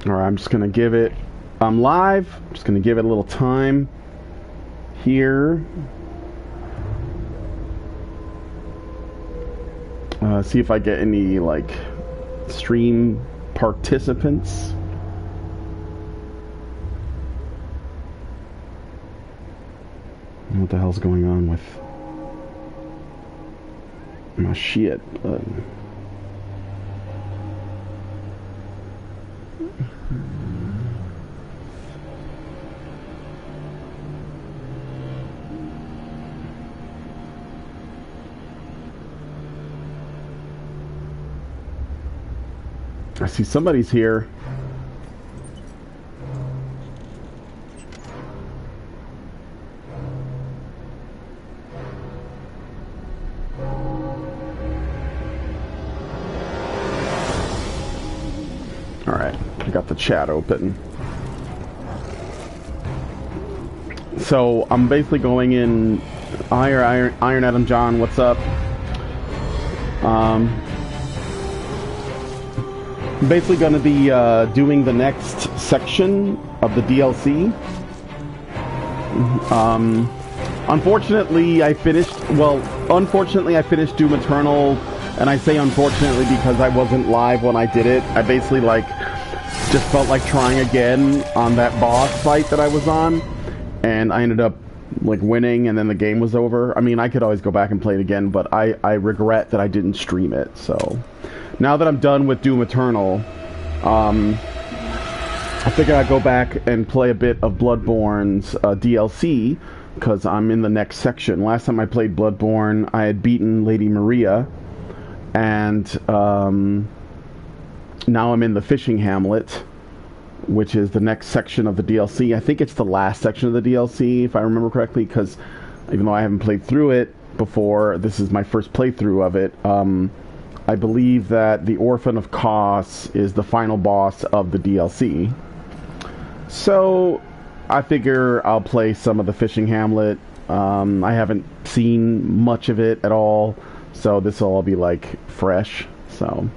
Alright, I'm just gonna give it... I'm live. I'm just gonna give it a little time here. See if I get any, like, stream participants. What the hell's going on with my shit? I see somebody's here. Alright, I got the chat open. So, I'm basically going in... Iron Adam John, what's up? I'm basically going to be doing the next section of the DLC. Unfortunately, I finished Doom Eternal, and I say unfortunately because I wasn't live when I did it. I basically, like, just felt like trying again on that boss fight that I was on, and I ended up, like, winning, and then the game was over. I mean, I could always go back and play it again, but I regret that I didn't stream it, so... Now that I'm done with Doom Eternal, I figured I'd go back and play a bit of Bloodborne's DLC, because I'm in the next section. Last time I played Bloodborne, I had beaten Lady Maria, and now I'm in the fishing hamlet, which is the next section of the DLC. I think it's the last section of the DLC, if I remember correctly, because even though I haven't played through it before, this is my first playthrough of it. I believe that the Orphan of Kos is the final boss of the DLC. So, I figure I'll play some of the Fishing Hamlet. I haven't seen much of it at all, so this will all be, like, fresh. So,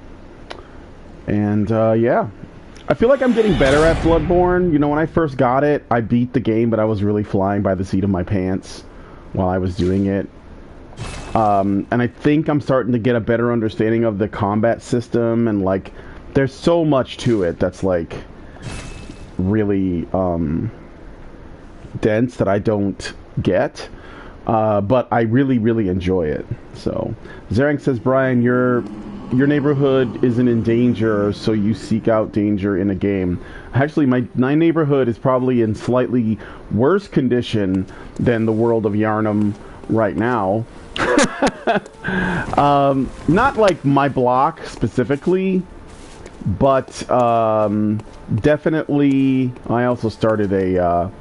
and, yeah. I feel like I'm getting better at Bloodborne. You know, when I first got it, I beat the game, but I was really flying by the seat of my pants while I was doing it. And I think I'm starting to get a better understanding of the combat system, and, like, there's so much to it that's, like, really, dense that I don't get. But I really, really enjoy it. So, Zarang says, Brian, your neighborhood isn't in danger, so you seek out danger in a game. Actually, my neighborhood is probably in slightly worse condition than the world of Yarnum right now. Not like my block specifically, but definitely I also started the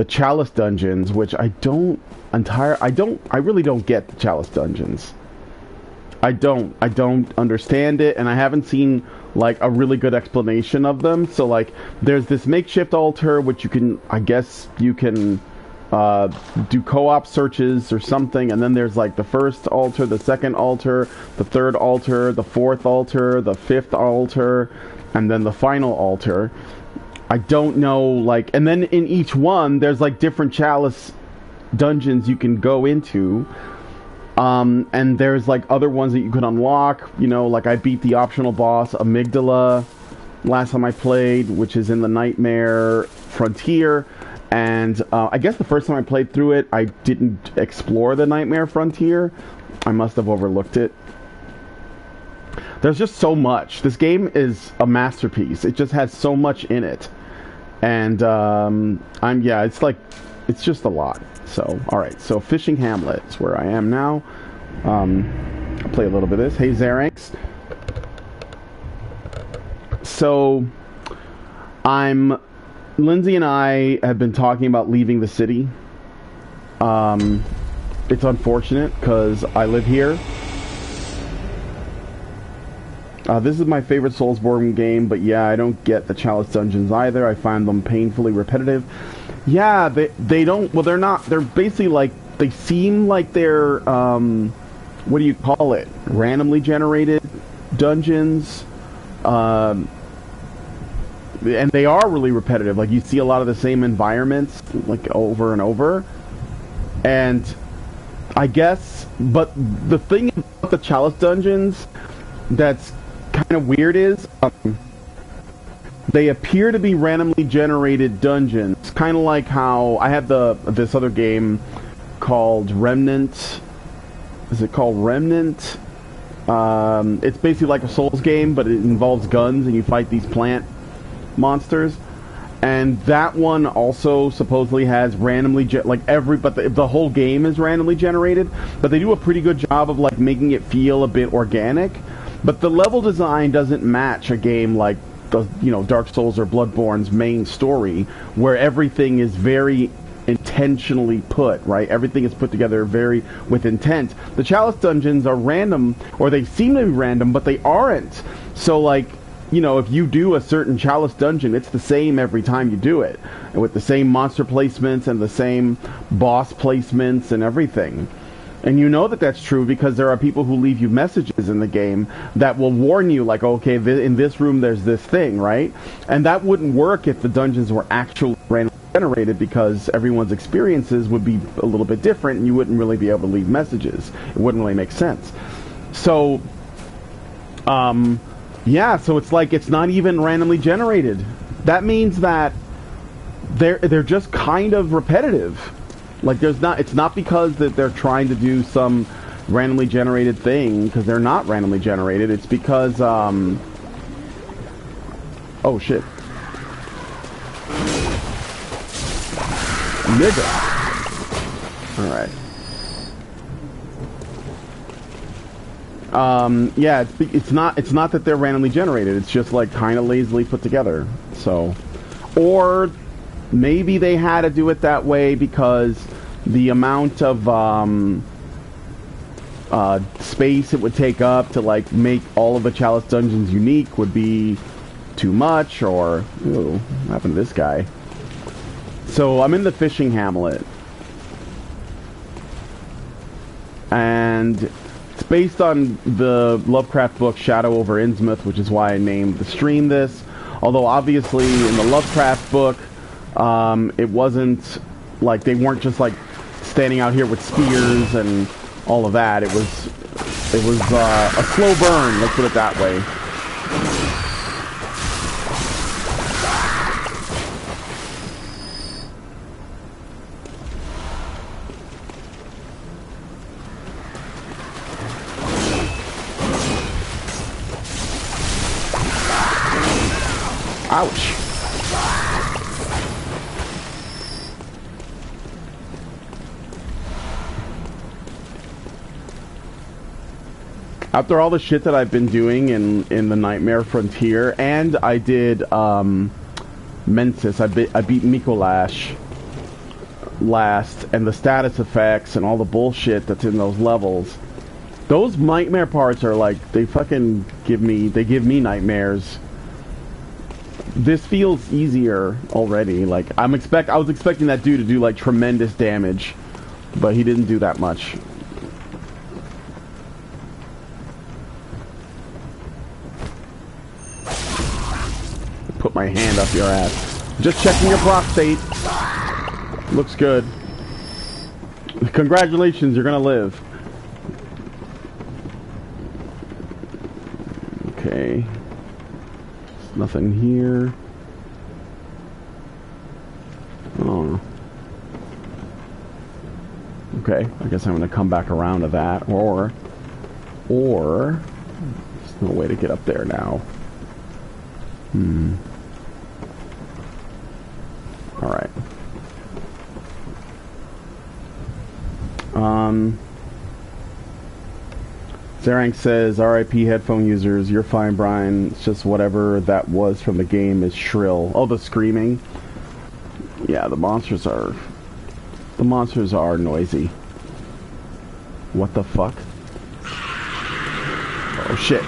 Chalice dungeons, which I really don't get the Chalice dungeons. I don't understand it, and I haven't seen, like, a really good explanation of them. So, like, there's this makeshift altar, which you can, I guess you can do co-op searches or something, and then there's, like, the first altar, the second altar, the third altar, the fourth altar, the fifth altar, and then the final altar. I don't know, like, and then in each one, there's, like, different Chalice dungeons you can go into. And there's, like, other ones that you can unlock, you know, like I beat the optional boss, Amygdala, last time I played, which is in the Nightmare Frontier, and, I guess the first time I played through it, I didn't explore the Nightmare Frontier. I must have overlooked it. There's just so much. This game is a masterpiece. It just has so much in it. And, it's just a lot. So, alright, so Fishing Hamlet is where I am now. I'll play a little bit of this. Hey, Zaranx. So, Lindsay and I have been talking about leaving the city. It's unfortunate, because I live here. This is my favorite Soulsborne game, but yeah, I don't get the Chalice dungeons either. I find them painfully repetitive. Yeah, they don't... Well, they're not... They're basically, like... They seem like they're, what do you call it? Randomly generated dungeons. and they are really repetitive. Like, you see a lot of the same environments, like, over and over. And I guess, but the thing about the Chalice dungeons that's kind of weird is, they appear to be randomly generated dungeons. Kind of like how I have this other game called Remnant. Is it called Remnant? It's basically like a Souls game, but it involves guns, and you fight these plant monsters. And that one also supposedly has randomly the whole game is randomly generated, but they do a pretty good job of like making it feel a bit organic. But the level design doesn't match a game like Dark Souls or Bloodborne's main story, where everything is very intentionally put, right? Everything is put together very with intent. The Chalice dungeons are random, or they seem to be random, but they aren't. So like, if you do a certain Chalice dungeon, it's the same every time you do it, with the same monster placements and the same boss placements and everything. And you know that that's true because there are people who leave you messages in the game that will warn you, like, okay, in this room there's this thing, right? And that wouldn't work if the dungeons were actually randomly generated, because everyone's experiences would be a little bit different and you wouldn't really be able to leave messages. It wouldn't really make sense. So, yeah, so it's like it's not even randomly generated. That means that they're just kind of repetitive. Like it's not because that they're trying to do some randomly generated thing, because they're not randomly generated. It's because oh shit. Nigga. Alright. Yeah, it's not that they're randomly generated. It's just like kind of lazily put together. So, or maybe they had to do it that way because the amount of space it would take up to like make all of the Chalice dungeons unique would be too much, or ooh, what happened to this guy? So I'm in the fishing hamlet, and it's based on the Lovecraft book Shadow over Innsmouth, which is why I named the stream this. Although obviously in the Lovecraft book, it wasn't like they weren't just like standing out here with spears and all of that. It was a slow burn. Let's put it that way. Ouch. After all the shit that I've been doing in the Nightmare Frontier, and I did Mensis, I beat Mikolash last, and the status effects and all the bullshit that's in those levels. Those nightmare parts are like, they fucking give me nightmares. This feels easier already. Like I was expecting that dude to do like tremendous damage, but he didn't do that much. Put my hand up your ass. Just checking your prostate. Looks good. Congratulations, you're gonna live. Okay. There's nothing here. Oh. Okay, I guess I'm gonna come back around to that, or there's no way to get up there now. Alright. Zarang says, RIP headphone users, you're fine, Brian. It's just whatever that was from the game is shrill. Oh, the screaming. Yeah, the monsters are noisy. What the fuck? Oh shit.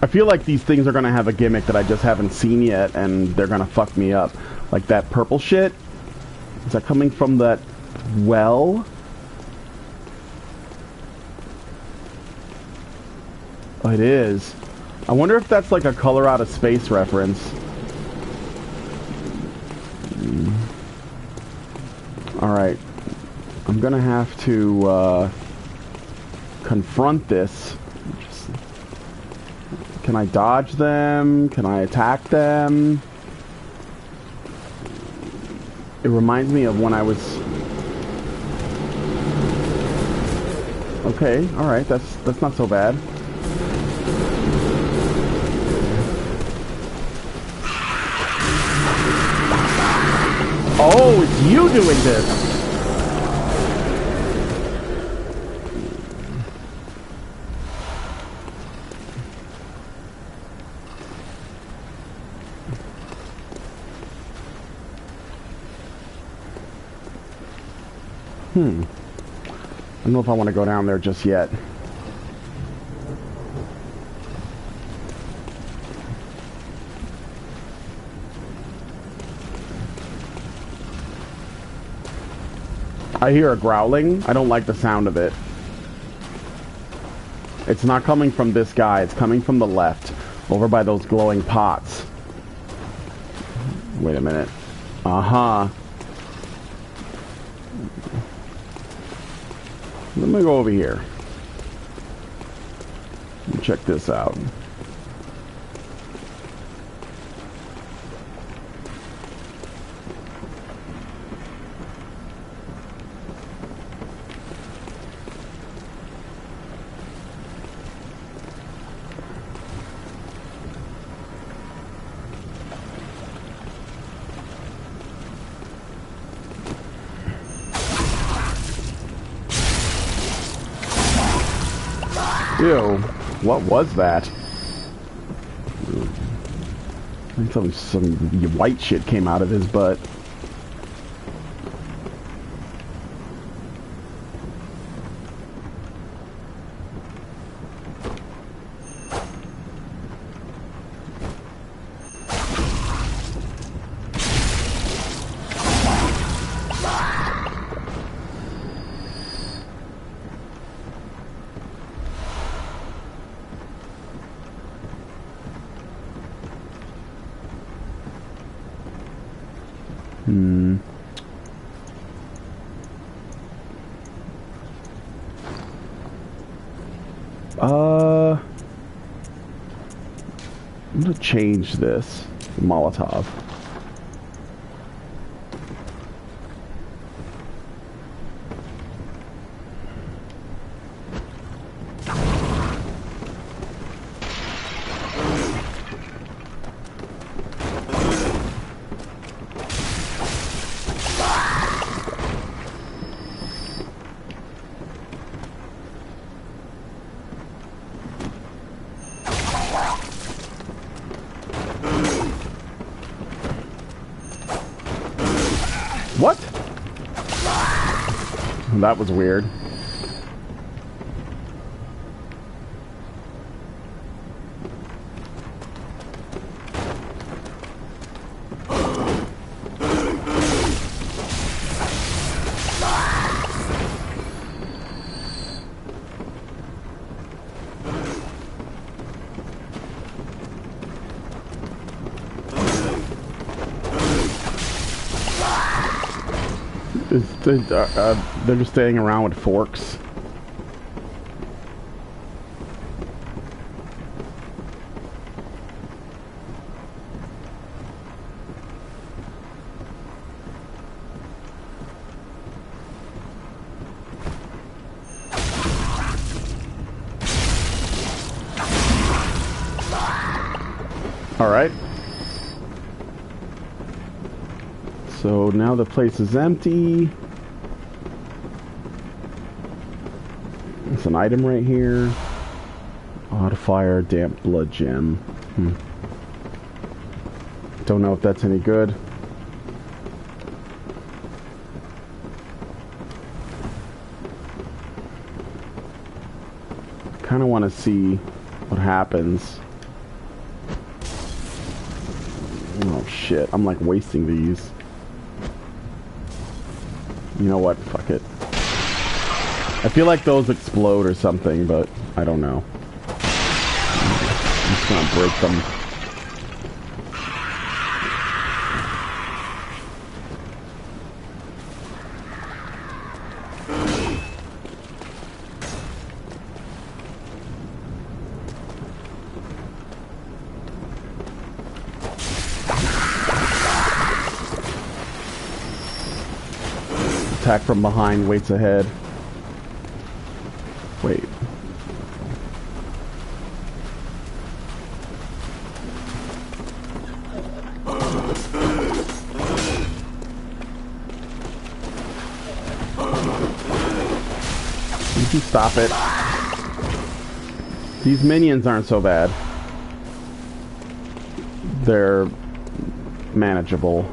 I feel like these things are going to have a gimmick that I just haven't seen yet, and they're going to fuck me up. Like that purple shit? Is that coming from that well? Oh, it is. I wonder if that's like a Color Out of Space reference. Alright. I'm gonna have to, confront this. Can I dodge them? Can I attack them? It reminds me of when I was... Okay, alright, that's not so bad. Oh, it's you doing this! I don't know if I want to go down there just yet. I hear a growling. I don't like the sound of it. It's not coming from this guy. It's coming from the left, over by those glowing pots. Wait a minute. Uh-huh. Let me go over here. Check this out. Ew, what was that? I think some white shit came out of his butt. I'm gonna change this Molotov. What? That was weird. They're just staying around with forks. All right. So now the place is empty. There's an item right here. Auto fire, damp blood gem. Don't know if that's any good. Kind of want to see what happens. Oh shit, I'm like wasting these. You know what? Fuck it. I feel like those explode or something, but I don't know. I'm just gonna break them. Attack from behind, waits ahead. Wait. You can stop it. These minions aren't so bad. They're manageable.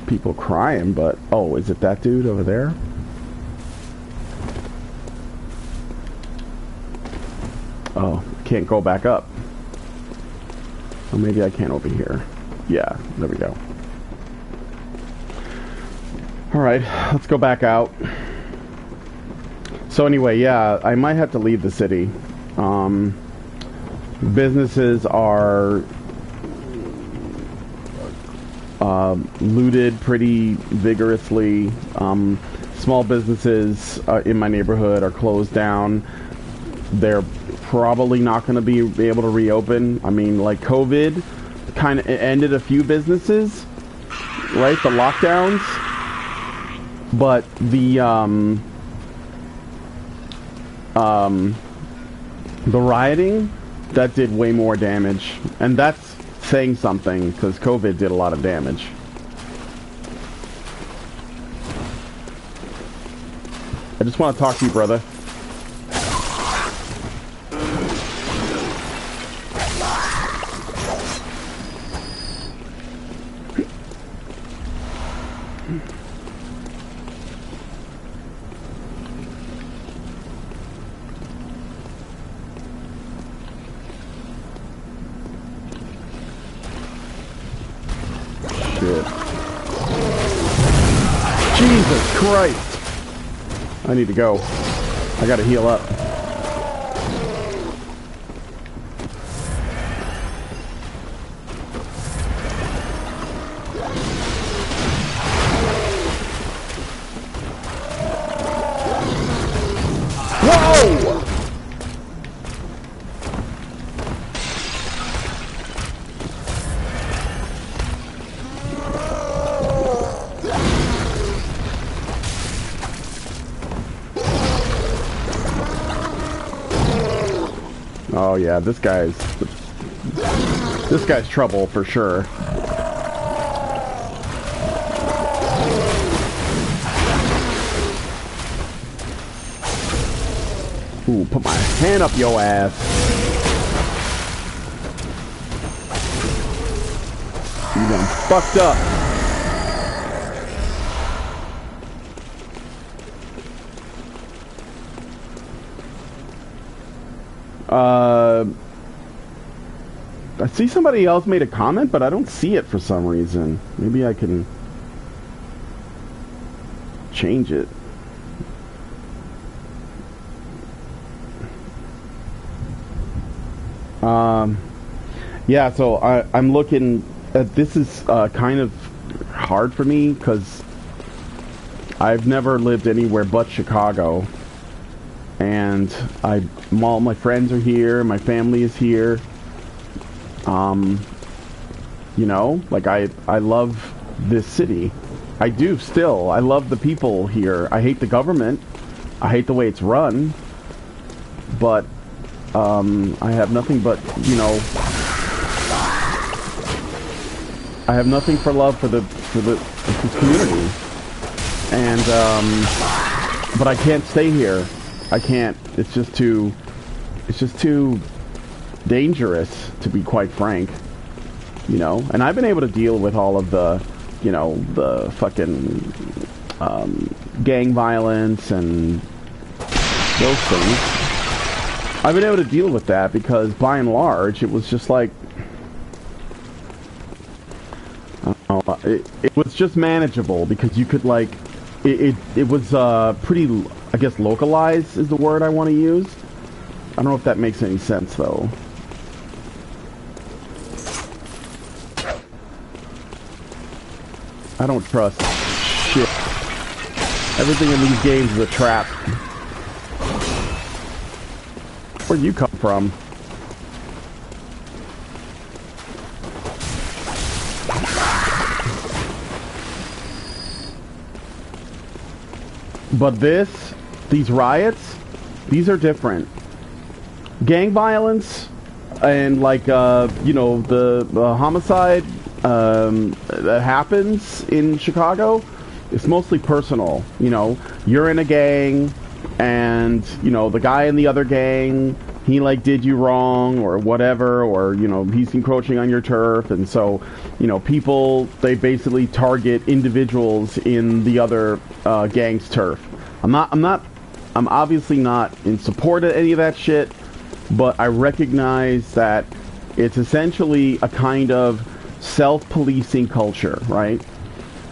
People crying, but... Oh, is it that dude over there? Oh, can't go back up. Or maybe I can over here. Yeah, there we go. Alright, let's go back out. So anyway, yeah, I might have to leave the city. Businesses are... looted pretty vigorously. Small businesses in my neighborhood are closed down. They're probably not going to be able to reopen. I mean, like, COVID kind of ended a few businesses, right? The lockdowns. But the rioting, that did way more damage. And that's saying something, because COVID did a lot of damage. I just want to talk to you, brother. Jesus Christ! I need to go. I gotta heal up. Whoa! Oh yeah, this guy's trouble for sure. Ooh, put my hand up your ass. You done fucked up. I see somebody else made a comment, but I don't see it for some reason. Maybe I can change it. Yeah, so I'm looking at this. Is kind of hard for me because I've never lived anywhere but Chicago, and all my friends are here, my family is here. You know, like I love this city. I do still. I love the people here. I hate the government. I hate the way it's run. But I have nothing but, you know, I have nothing for love for this community. And but I can't stay here. I can't. It's just too dangerous, to be quite frank. You know, and I've been able to deal with all of the, you know, the fucking gang violence and those things. I've been able to deal with that because, by and large, it was just like, I don't know, it was just manageable because you could, like, it was pretty, I guess, localized is the word I want to use. I don't know if that makes any sense, though. I don't trust shit. Everything in these games is a trap. Where'd you come from? But these riots, these are different. Gang violence and, like, you know, the homicide that happens in Chicago, it's mostly personal. You know, you're in a gang and, you know, the guy in the other gang, he, like, did you wrong or whatever, or, you know, he's encroaching on your turf, and so, you know, people, they basically target individuals in the other gang's turf. I'm obviously not in support of any of that shit, but I recognize that it's essentially a kind of self-policing culture, right?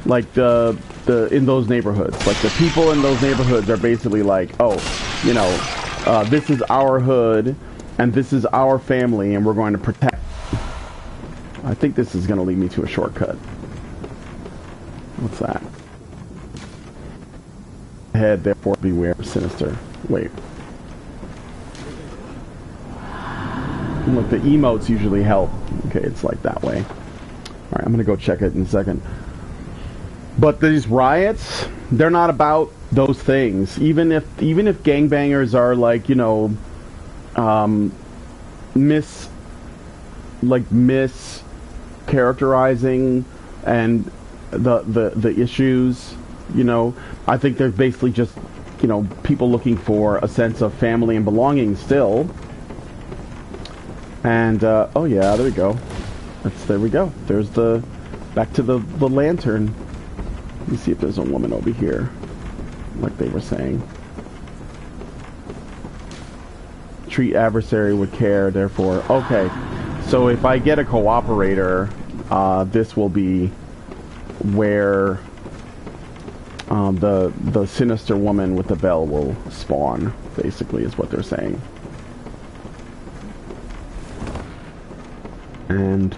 Like the in those neighborhoods, like the people in those neighborhoods are basically like, oh, you know, this is our hood and this is our family and we're going to protect. I think this is going to lead me to a shortcut. What's that? Head, therefore beware, sinister. Wait. Look, the emotes usually help. Okay, it's like that way. Alright, I'm gonna go check it in a second. But these riots, they're not about those things. Even if gangbangers are, like, you know, mischaracterizing and the issues, you know, I think they're basically just, you know, people looking for a sense of family and belonging still. And oh yeah, there we go. There we go. There's back to the lantern. Let me see if there's a woman over here, like they were saying. Treat adversary with care, therefore. Okay, so if I get a cooperator, this will be where the sinister woman with the bell will spawn, basically, is what they're saying. And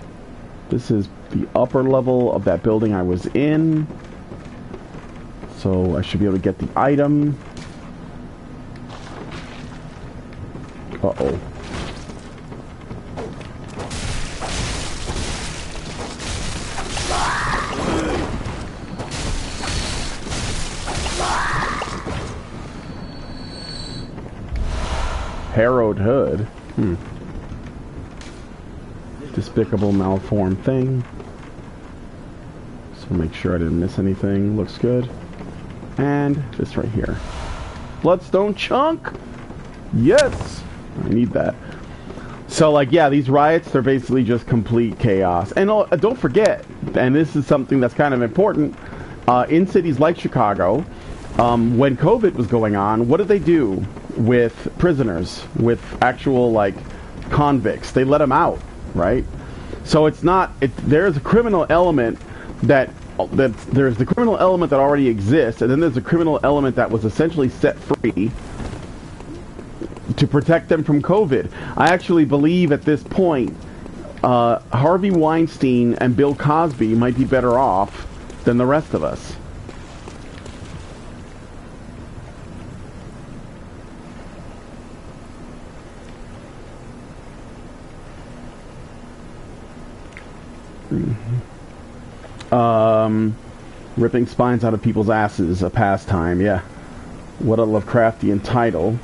this is the upper level of that building I was in. So I should be able to get the item. Uh-oh. Harrowed hood. Despicable malformed thing. So make sure I didn't miss anything. Looks good. And this right here. Bloodstone chunk! Yes! I need that. So, like, yeah, these riots, they're basically just complete chaos. And don't forget, and this is something that's kind of important, in cities like Chicago, when COVID was going on, what did they do with prisoners, with actual, like, convicts? They let them out, right? So it's not, there's a criminal element there's the criminal element that already exists, and then there's a criminal element that was essentially set free to protect them from COVID. I actually believe at this point, Harvey Weinstein and Bill Cosby might be better off than the rest of us. Ripping spines out of people's asses, a pastime, yeah. What a Lovecraftian title.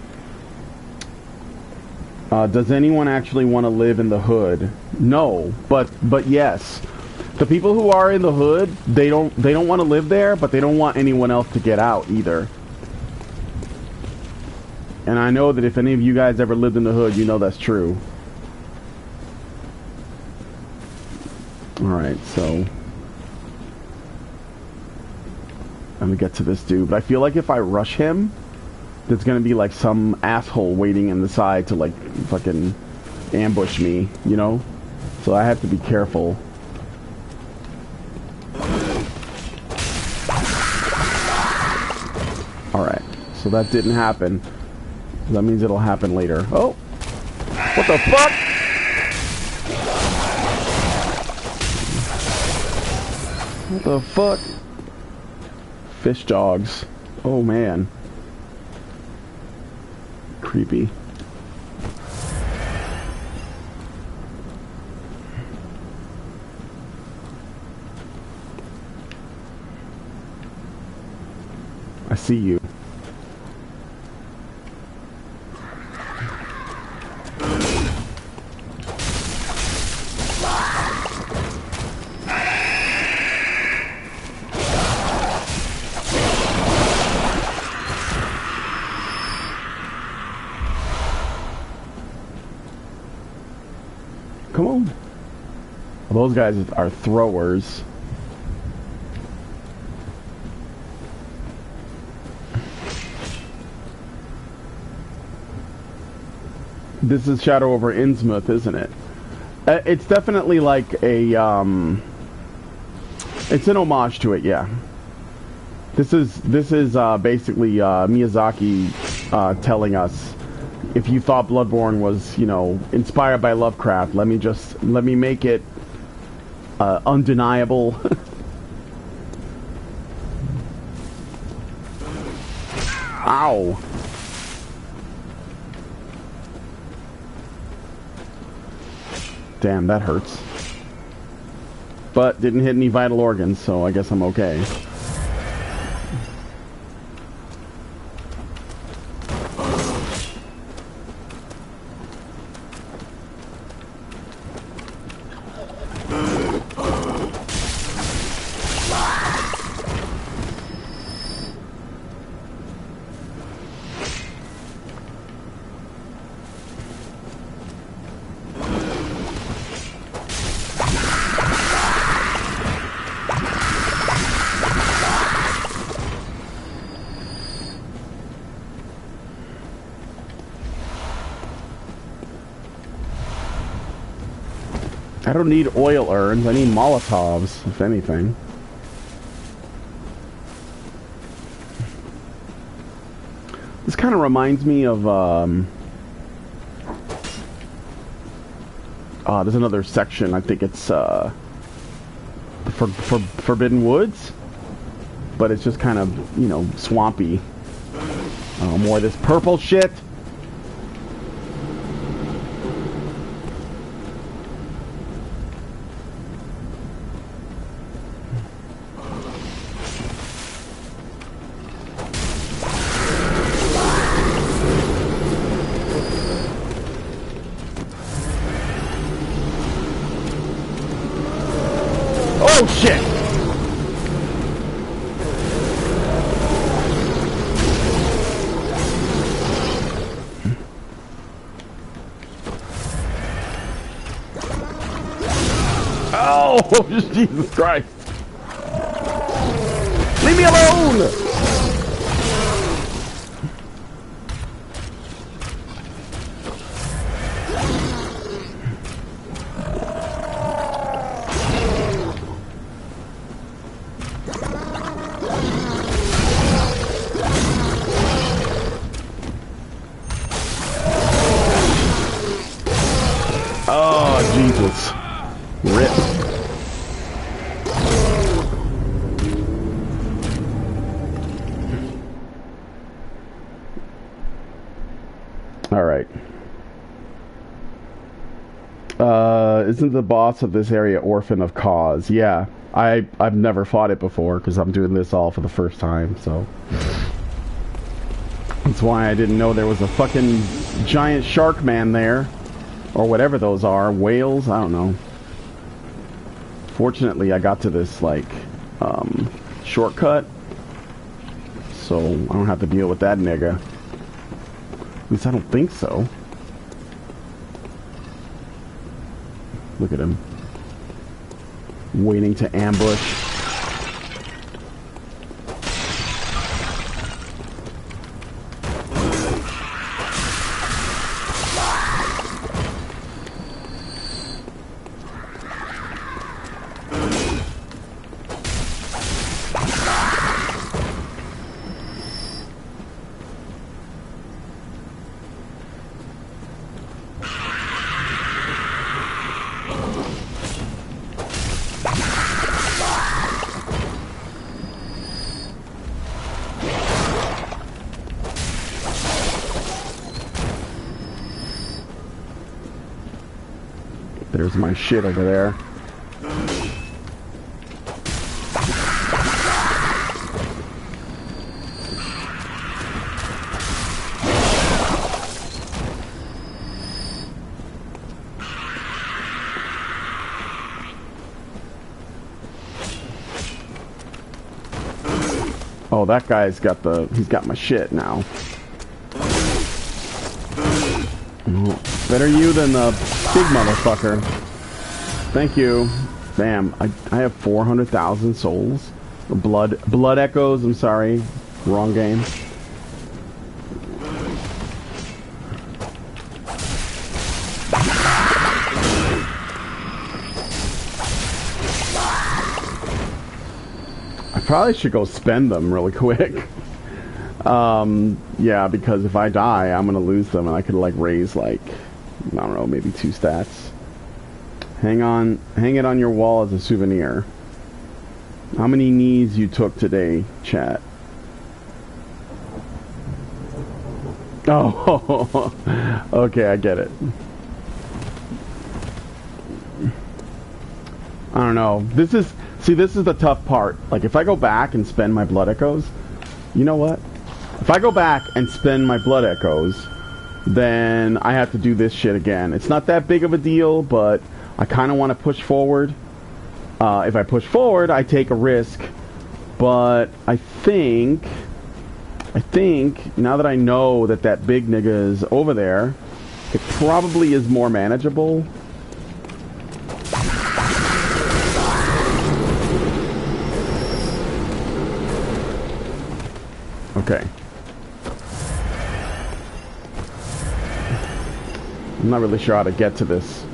Does anyone actually want to live in the hood? No, but yes. The people who are in the hood, they don't want to live there, but they don't want anyone else to get out either. And I know that if any of you guys ever lived in the hood, you know that's true. Alright, so... let me get to this dude. But I feel like if I rush him, there's gonna be like some asshole waiting in the side to like fucking ambush me, you know? So I have to be careful. Alright, so that didn't happen. That means it'll happen later. Oh! What the fuck?! What the fuck? Fish dogs. Oh man. Creepy. I see you. Come on. Well, those guys are throwers. This is Shadow over Insmouth, isn't it? It's definitely like a, it's an homage to it, yeah. This is basically Miyazaki telling us, if you thought Bloodborne was, you know, inspired by Lovecraft, let me make it undeniable. Ow. Damn, that hurts. But didn't hit any vital organs, so I guess I'm okay. I don't need oil urns, I need Molotovs, if anything. This kind of reminds me of, there's another section, I think it's, the Forbidden Woods? But it's just kind of, you know, swampy. More of this purple shit! Oh shit! Oh, Jesus Christ! Leave me alone! Oh, Jesus. Rip. Alright. Isn't the boss of this area Orphan of Cause? Yeah. I've never fought it before, because I'm doing this all for the first time, so... That's why I didn't know there was a fucking giant shark man there. Or whatever those are. Whales? I don't know. Fortunately, I got to this, like, shortcut. So, I don't have to deal with that nigga. At least I don't think so. Look at him. Waiting to ambush. There's my shit over there. Oh, that guy's got he's got my shit now. Better you than the big motherfucker. Thank you. Damn, I have 400,000 souls. Blood echoes, I'm sorry. Wrong game. I probably should go spend them really quick. Yeah, because if I die, I'm gonna lose them, and I could like raise like, I don't know, maybe 2 stats. Hang it on your wall as a souvenir. How many knees you took today, chat? Oh, okay, I get it. I don't know. This is the tough part. Like, if I go back and spend my blood echoes, you know what? If I go back and spend my blood echoes, then I have to do this shit again. It's not that big of a deal, but I kind of want to push forward. If I push forward, I take a risk. But I think, now that I know that big nigga is over there, it probably is more manageable. Okay. I'm not really sure how to get to this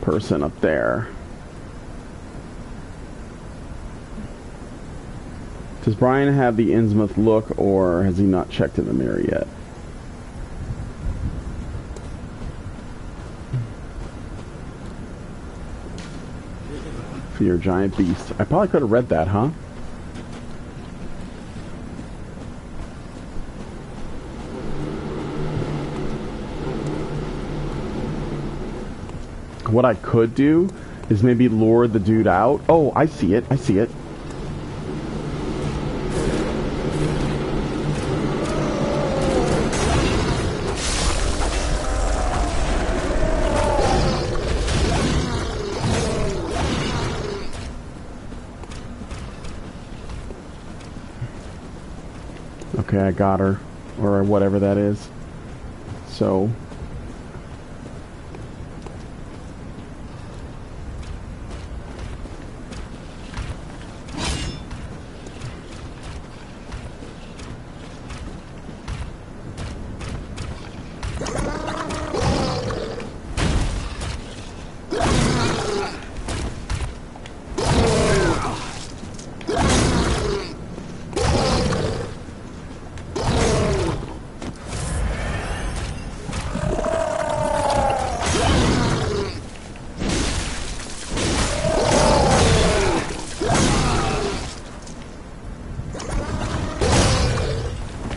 person up there. Does Brian have the Insmouth look, or has he not checked in the mirror yet? For your giant beast. I probably could have read that, huh? What I could do is maybe lure the dude out. Oh, I see it. I see it. Okay, I got her. Or whatever that is. So...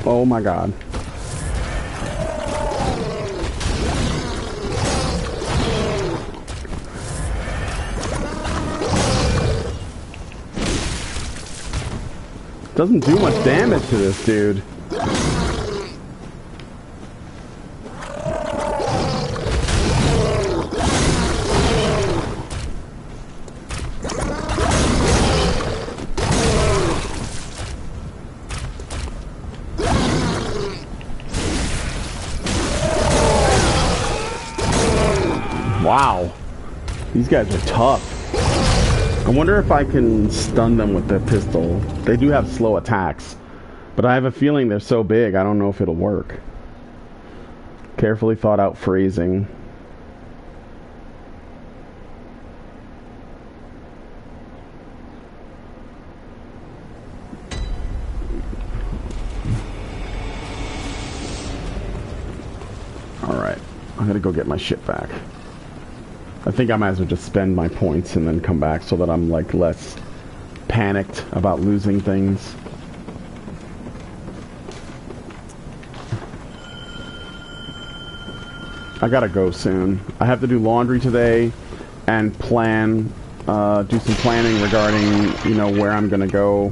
Oh my god. Doesn't do much damage to this dude. Wow. These guys are tough. I wonder if I can stun them with the pistol. They do have slow attacks. But I have a feeling they're so big, I don't know if it'll work. Carefully thought out phrasing. Alright, I'm gonna go get my shit back. I think I might as well just spend my points and then come back so that I'm like less panicked about losing things. I gotta go soon. I have to do laundry today and plan, do some planning regarding, you know, where I'm gonna go.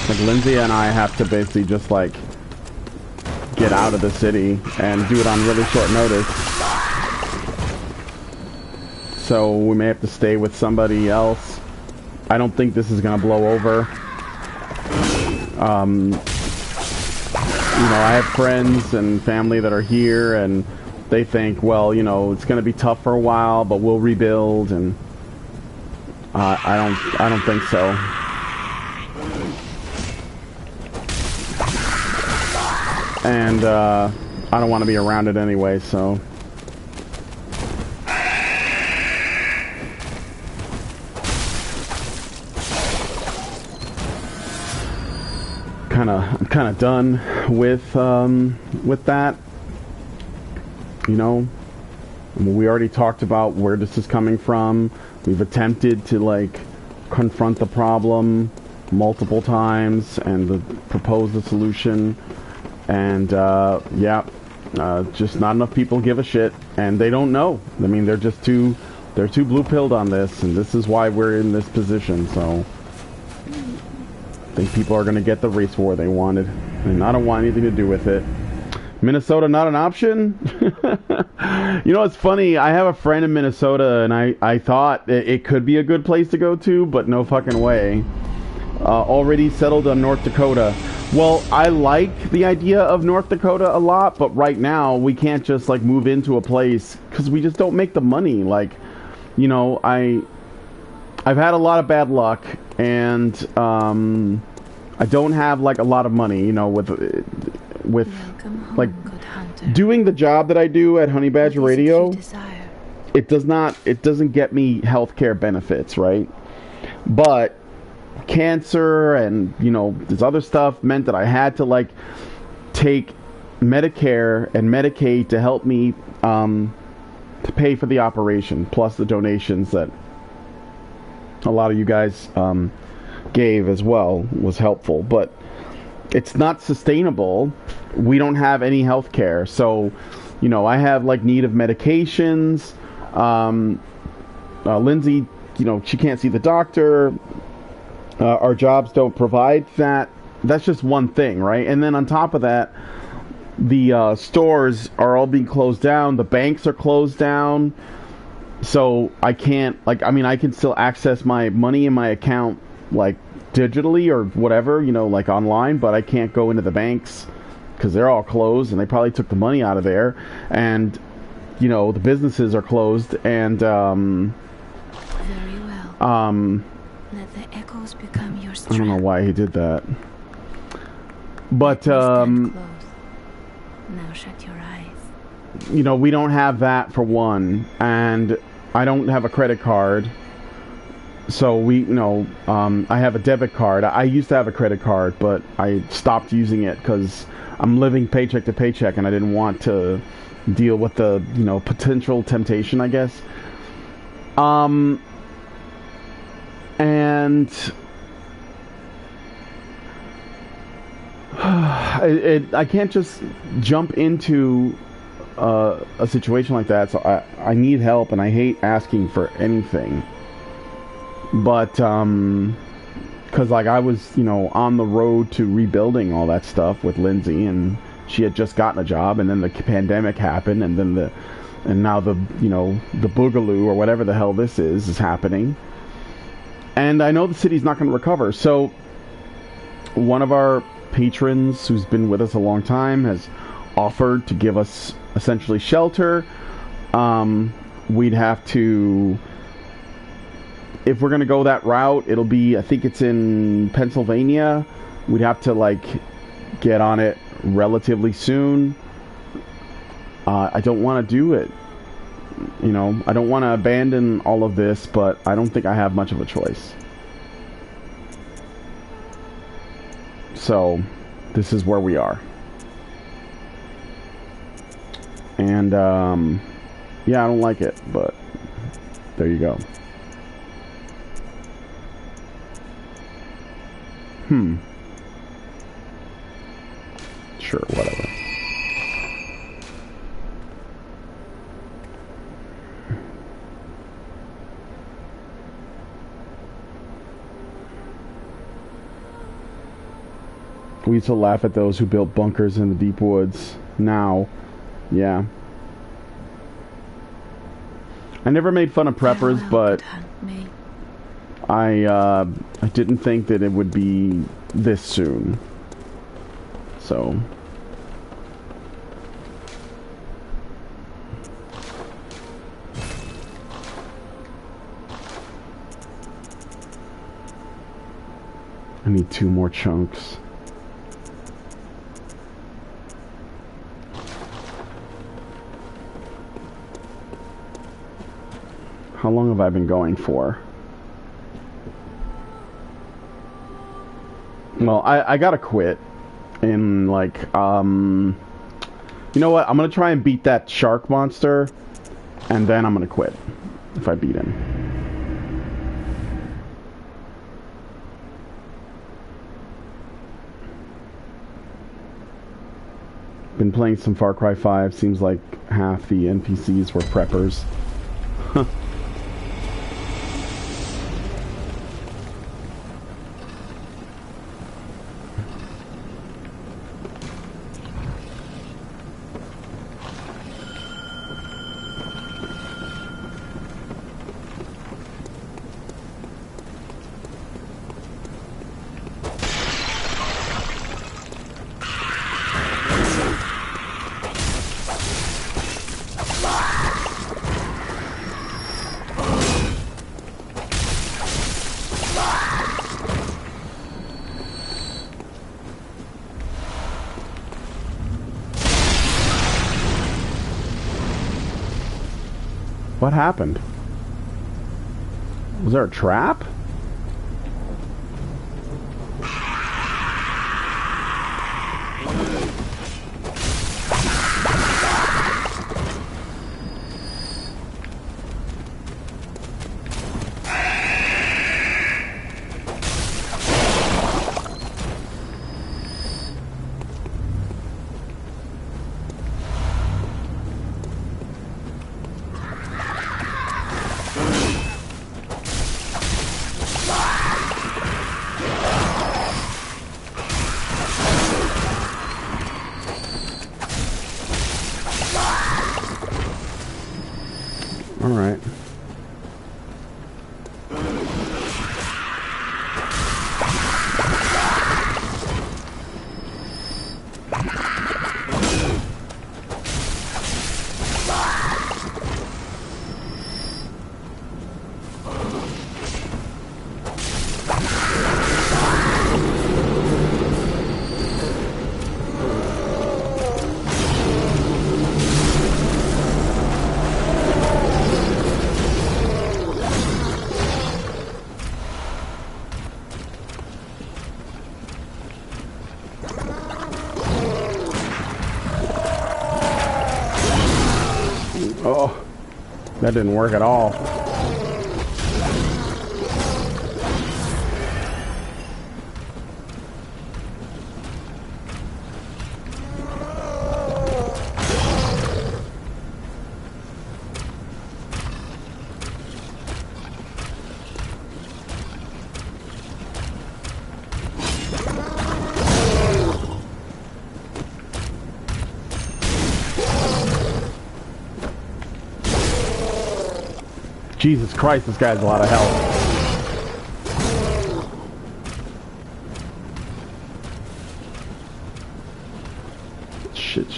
Like, Lindsay and I have to basically just, like, get out of the city and do it on really short notice. So we may have to stay with somebody else. I don't think this is gonna blow over. You know, I have friends and family that are here, and they think, well, you know, it's going to be tough for a while, but we'll rebuild, and I don't think so. And I don't want to be around it anyway, so. I'm kind of done with that. You know, we already talked about where this is coming from. We've attempted to, like, confront the problem multiple times and propose the solution. And, yeah, just not enough people give a shit. And they don't know. I mean, they're too blue-pilled on this. And this is why we're in this position, so. I think people are going to get the race war they wanted. And I don't want anything to do with it. Minnesota not an option? You know, it's funny. I have a friend in Minnesota, and I thought it could be a good place to go to, but no fucking way. Already settled on North Dakota. Well, I like the idea of North Dakota a lot, but right now we can't just, like, move into a place because we just don't make the money. Like, you know, I've had a lot of bad luck, and I don't have, like, a lot of money, you know, with like doing the job that I do at Honey Badger Radio. It doesn't get me healthcare benefits, right? But cancer and, you know, this other stuff meant that I had to, like, take Medicare and Medicaid to help me to pay for the operation, plus the donations that a lot of you guys gave as well was helpful. But it's not sustainable. We don't have any health care. So, you know, I have, like, need of medications. Lindsay, you know, she can't see the doctor. Our jobs don't provide that. That's just one thing, right? And then on top of that, the stores are all being closed down. The banks are closed down. So I can't, like, I mean, I can still access my money in my account, like, digitally or whatever, you know, like online, but I can't go into the banks because they're all closed and they probably took the money out of there. And, you know, the businesses are closed, and very well. Let the echoes become your strength. I don't know why he did that. But now shut your eyes. You know, we don't have that for one, and I don't have a credit card. So we, you know, I have a debit card. I used to have a credit card, but I stopped using it because I'm living paycheck to paycheck, and I didn't want to deal with the, you know, potential temptation, I guess. And I can't just jump into a situation like that. So I need help, and I hate asking for anything. But, because, like, I was, you know, on the road to rebuilding all that stuff with Lindsay, and she had just gotten a job, and then the pandemic happened, and then and now the, you know, the boogaloo, or whatever the hell this is happening. And I know the city's not going to recover. So one of our patrons, who's been with us a long time, has offered to give us essentially shelter. we'd have to... If we're going to go that route, it'll be... I think it's in Pennsylvania. We'd have to, like, get on it relatively soon. I don't want to do it. You know, I don't want to abandon all of this, but I don't think I have much of a choice. So, this is where we are. And, yeah, I don't like it, but there you go. Sure, whatever. We used to laugh at those who built bunkers in the deep woods. Now, yeah. I never made fun of preppers, but I didn't think that it would be this soon. So... I need 2 more chunks. How long have I been going for? Well, I gotta quit. And, like, you know what? I'm gonna try and beat that shark monster. And then I'm gonna quit. If I beat him. Been playing some Far Cry 5. Seems like half the NPCs were preppers. Huh. What happened? Was there a trap? Alright. Oh, that didn't work at all. Jesus Christ, this guy has a lot of health. Shit.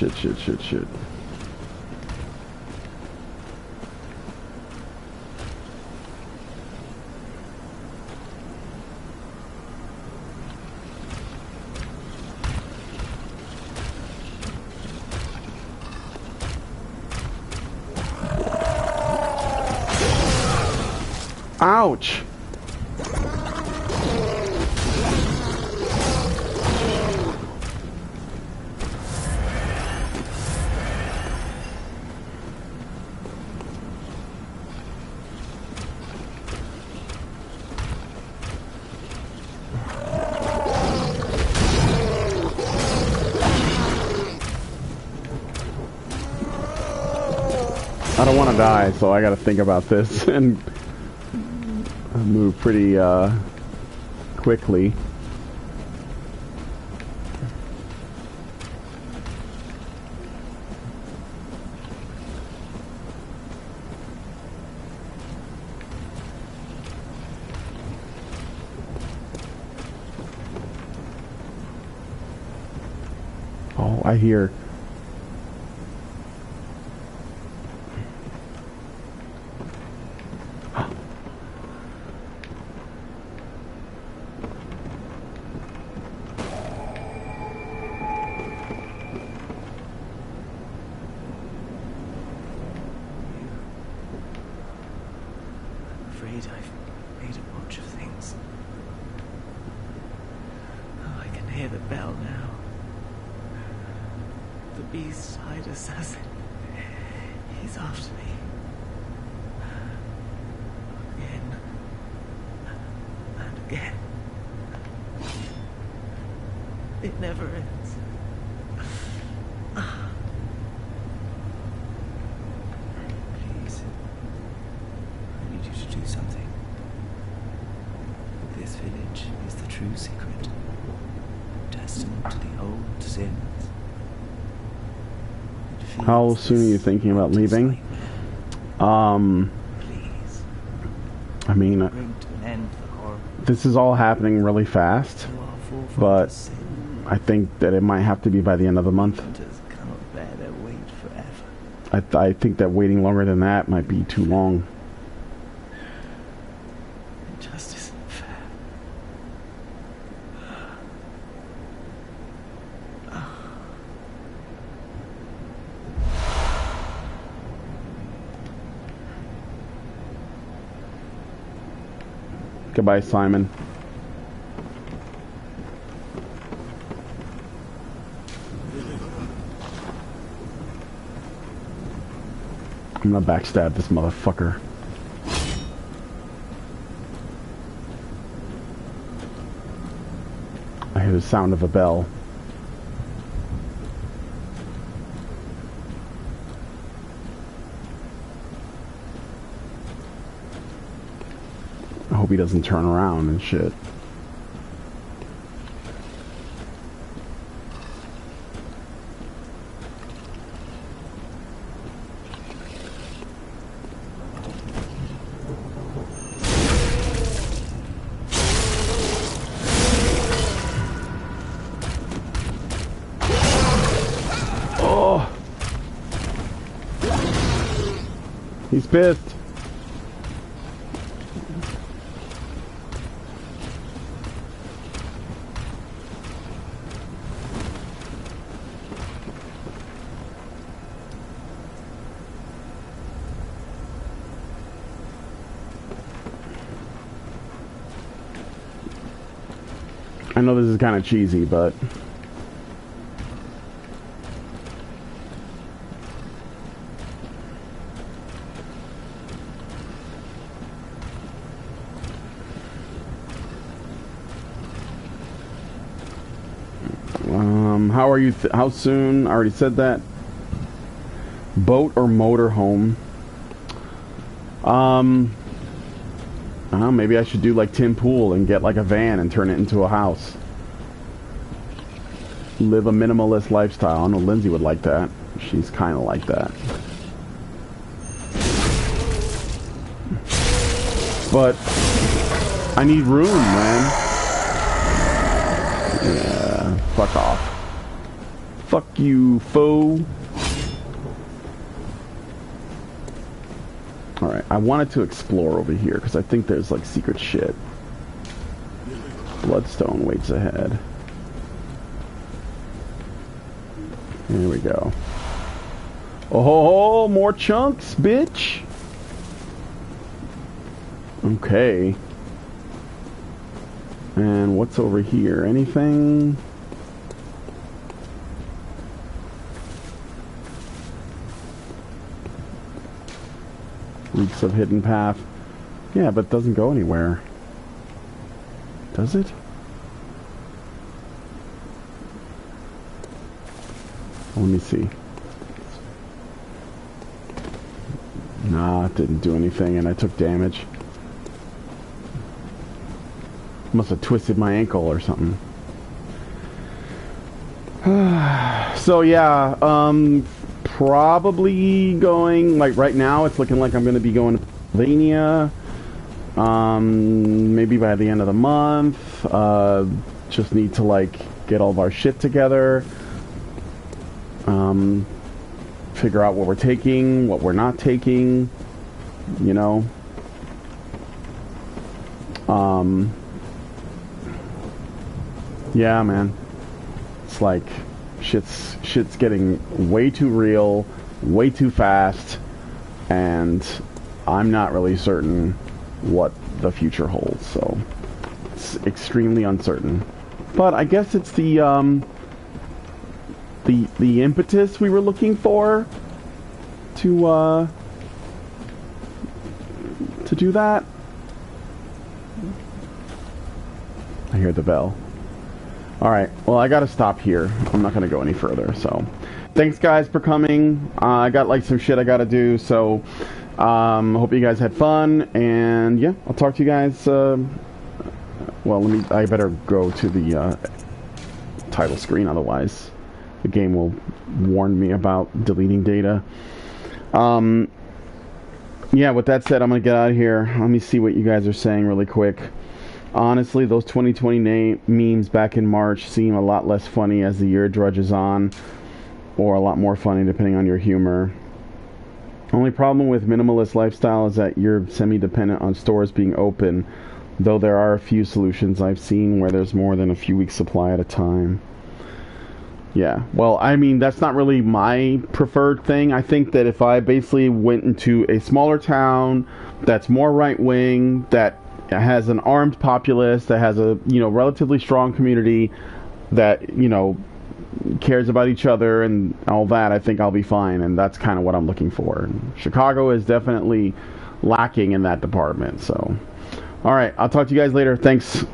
Ouch! I don't want to die, so I gotta think about this and move pretty quickly. Oh, I hear. I've made a bunch of things. Oh, I can hear the bell now. The beast-side assassin. He's after me. Again. And again. It never ends. Please. I need you to do something. This village is the true secret. Testament to the old sins. How soon are you thinking about leaving? Please. I mean, Bring to an end the horror. this is all happening really fast, To our forefathers' but sin. I think that it might have to be by the end of the month. Hunters cannot bear their weight forever. I think that waiting longer than that might be too long. It just isn't fair. Goodbye, Simon. I'm gonna backstab this motherfucker. I hear the sound of a bell. I hope he doesn't turn around and shit. Oh! He's pissed. I know this is kind of cheesy, but how are you? How soon? I already said that. Boat or motorhome? Maybe I should do like Tim Pool and get like a van and turn it into a house. Live a minimalist lifestyle. I know Lindsay would like that. She's kind of like that. But I need room, man. Yeah, fuck off. Fuck you, foe. Alright, I wanted to explore over here because I think there's like secret shit. Bloodstone waits ahead. Here we go. Oh, more chunks, bitch! Okay. And what's over here? Anything? Reeks of hidden path. Yeah, but it doesn't go anywhere. Does it? Let me see. Nah, it didn't do anything and I took damage. Must have twisted my ankle or something. So yeah, probably going, like right now it's looking like I'm going to be going to Pennsylvania. Maybe by the end of the month. Just need to like get all of our shit together. Figure out what we're taking, what we're not taking, you know. Yeah, man. It's like shit's getting way too real, way too fast, and I'm not really certain what the future holds, so it's extremely uncertain. But I guess it's the impetus we were looking for to do that. I hear the bell. Alright, well I gotta stop here. I'm not gonna go any further, so thanks guys for coming. I got like some shit I gotta do, so hope you guys had fun, and yeah, I'll talk to you guys. Well, I better go to the title screen, otherwise the game will warn me about deleting data. Yeah, with that said, I'm gonna get out of here. Let me see what you guys are saying really quick. Honestly, those 2020 memes back in March seem a lot less funny as the year drudges on, or a lot more funny depending on your humor. Only problem with minimalist lifestyle is that you're semi-dependent on stores being open, though there are a few solutions I've seen where there's more than a few weeks supply at a time. Yeah, well, I mean, that's not really my preferred thing. I think that if I basically went into a smaller town that's more right-wing, that has an armed populace, that has a, you know, relatively strong community, that, you know, cares about each other and all that, I think I'll be fine, and that's kind of what I'm looking for. And Chicago is definitely lacking in that department, so. Alright, I'll talk to you guys later. Thanks.